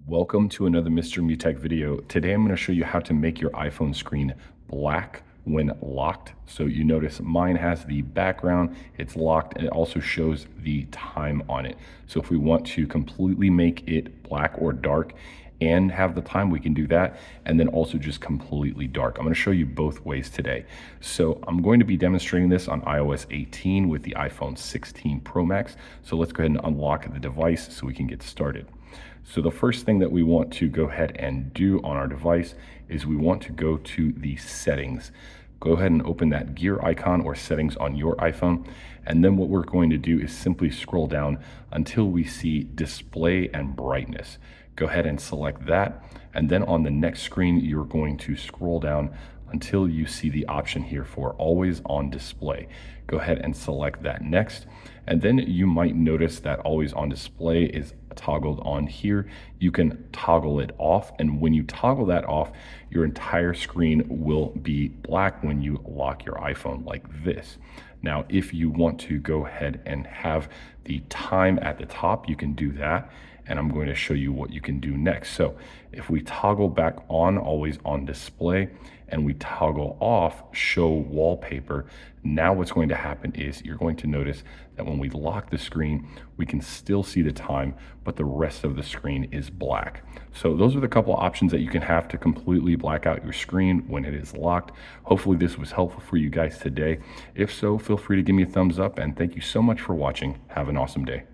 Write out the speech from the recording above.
Welcome to another Mr. Mutech video. Today I'm going to show you how to make your iPhone screen black when locked. So you notice mine has the background, it's locked, and it also shows the time on it. So if we want to completely make it black or dark and have the time, we can do that, and then also just completely dark. I'm going to show you both ways today. So I'm going to be demonstrating this on iOS 18 with the iPhone 16 Pro Max. So let's go ahead and unlock the device so we can get started. So the first thing that we want to go ahead and do on our device is we want to go to the settings. Go ahead and open that gear icon or settings on your iPhone. And then what we're going to do is simply scroll down until we see display and brightness. Go ahead and select that. And then on the next screen, you're going to scroll down until you see the option here for always on display. Go ahead and select that next. And then you might notice that always on display is toggled on here. You can toggle it off, and when you toggle that off, your entire screen will be black when you lock your iPhone like this. Now, if you want to go ahead and have the time at the top, you can do that, and I'm going to show you what you can do next. So if we toggle back on always on display and we toggle off show wallpaper, now what's going to happen is you're going to notice that when we lock the screen, we can still see the time, but the rest of the screen is black. So those are the couple options that you can have to completely black out your screen when it is locked. Hopefully this was helpful for you guys today. If so, feel free to give me a thumbs up, and thank you so much for watching. Have an awesome day.